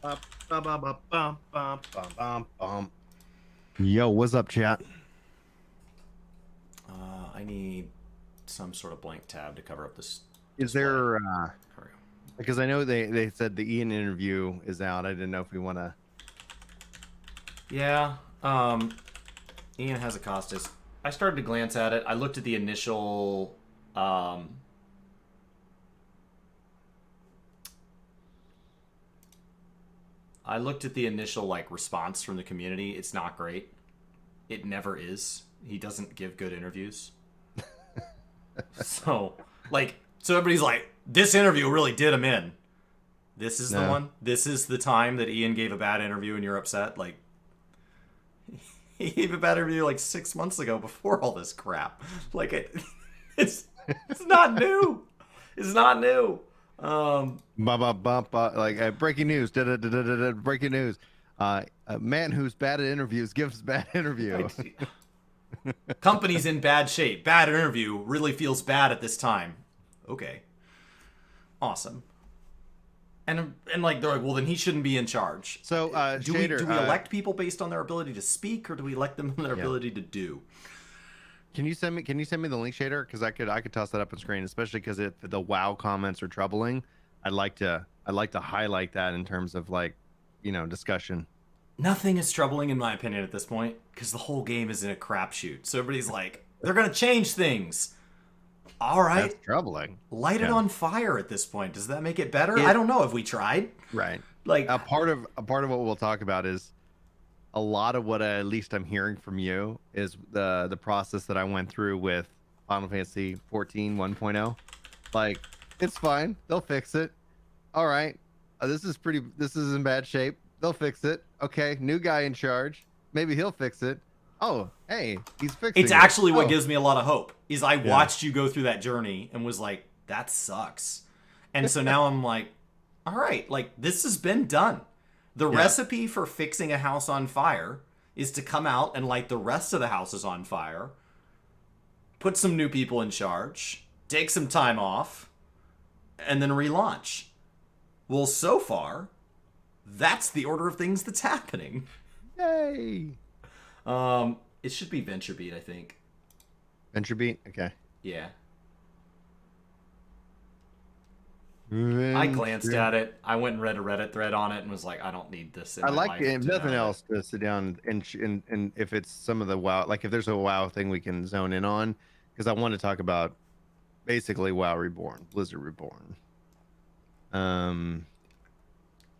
Ba, ba, ba, ba, bum, bum, bum, bum, bum. Yo, what's up, chat? I need some sort of blank tab to cover up this Is display. there There we go. because I know they said the Ian interview is out. I didn't know if we want to. Yeah, Ian has a Costas. I started to glance at it. I looked at the initial. I looked at the initial like response from the community. It's not great. It never is. He doesn't give good interviews. So, so everybody's like, this interview really did him in. This is the No. one. This is the time that Ian gave a bad interview and you're upset. Like, he gave a bad interview like 6 months ago before all this crap. Like, it's it's not new. It's not new. Ba, ba, ba, ba, like breaking news. Da, da, da, da, da, da, breaking news. A man who's bad at interviews gives bad interview. Company's in bad shape. Bad interview really feels bad at this time. Okay, awesome. And like they're like, well, then he shouldn't be in charge. So, do Shader, we elect people based on their ability to speak, or do we elect them on their yeah. ability to do? Can you send me the link, Shader? Because I could toss that up on screen, especially because if the WoW comments are troubling, I'd like to highlight that in terms of like, discussion. Nothing is troubling in my opinion at this point because the whole game is in a crapshoot. So everybody's like, they're gonna change things. All right, That's troubling. light it Yeah. on fire at this point. Does that make it better? It I don't know. Have we tried? right. Like, A part of what we'll talk about is a lot of what at least I'm hearing from you is the process that I went through with Final Fantasy 14 1.0. Like, it's fine. They'll fix it. All right. This is in bad shape. They'll fix it. Okay, new guy in charge. Maybe he'll fix it. Oh, hey, he's fixing it's it. actually what Oh, gives me a lot of hope. Is I watched you go through that journey and was like, that sucks. And so now I'm like, all right, like this has been done. The Yeah. recipe for fixing a house on fire is to come out and light the rest of the houses on fire, put some new people in charge, take some time off, and then relaunch. Well, so far, that's the order of things that's happening. Yay. It should be VentureBeat, I think. Venture beat. Okay. Yeah. I glanced at it. I went and read a Reddit thread on it and was like, I don't need this in I my like life it, if to nothing know else to sit down and if it's some of the WoW, like if there's a WoW thing we can zone in on, because I want to talk about basically WoW Reborn, Blizzard Reborn.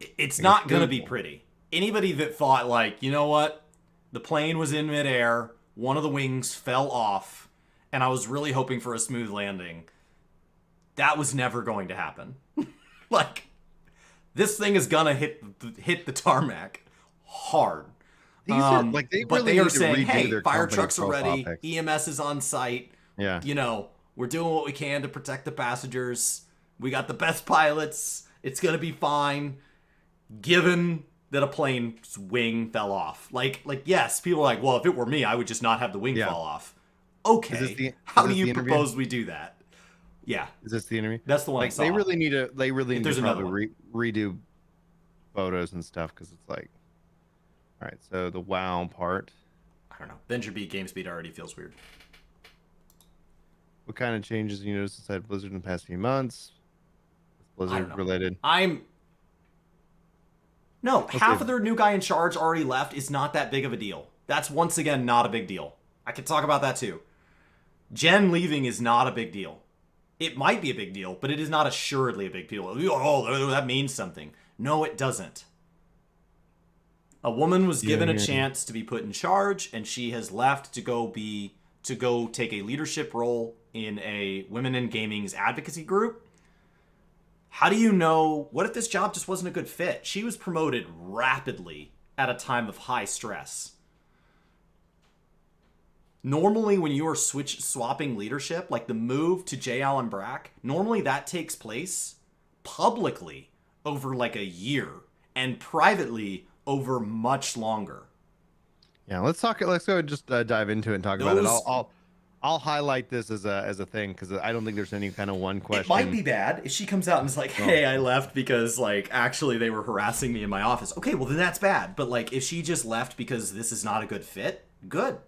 it's I guess not going to be beautiful. pretty. Anybody that thought, like, you know what? The plane was in midair, one of the wings fell off, and I was really hoping for a smooth landing. That was never going to happen. Like, this thing is gonna hit the tarmac hard. These are like they But really they are need to saying, redo hey, their fire company trucks are profile ready, pics. EMS is on site. Yeah. You know, we're doing what we can to protect the passengers. We got the best pilots. It's gonna be fine, given that a plane's wing fell off. Like yes, people are like, well, if it were me, I would just not have the wing Yeah. fall off. Okay, how do you interview? propose we do that? Yeah, Is this the interview? that's the one I Like saw. they really need to There's another probably redo photos and stuff because it's like, all right, so the WoW part. I don't know. VentureBeat GameSpeed already feels weird. What kind of changes you noticed inside Blizzard in the past few months? I don't Blizzard know. related. No, half Okay. of their new guy in charge already left is not that big of a deal. That's once again not a big deal. I could talk about that too. Jen leaving is not a big deal. It might be a big deal, but it is not assuredly a big deal. Oh, that means something. No, it doesn't. A woman was given a chance to be put in charge, and she has left to go take a leadership role in a women in gaming's advocacy group. How do you know? What if this job just wasn't a good fit? She was promoted rapidly at a time of high stress. Normally, when you are swapping leadership, like the move to J. Allen Brack, normally that takes place publicly over like a year and privately over much longer. Yeah, let's talk. Let's go and just dive into it and talk about it. Those I'll highlight this as a thing because I don't think there's any kind of one It might question. be bad if she comes out and is like, "Hey, I left because like actually they were harassing me in my office." Okay, well then that's bad. But like if she just left because this is not a good fit, good.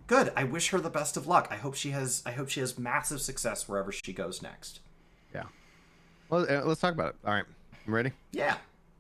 Good. I wish her the best of luck. I hope she has massive success wherever she goes next. Yeah. Well, let's talk about it. All right. You ready? Yeah.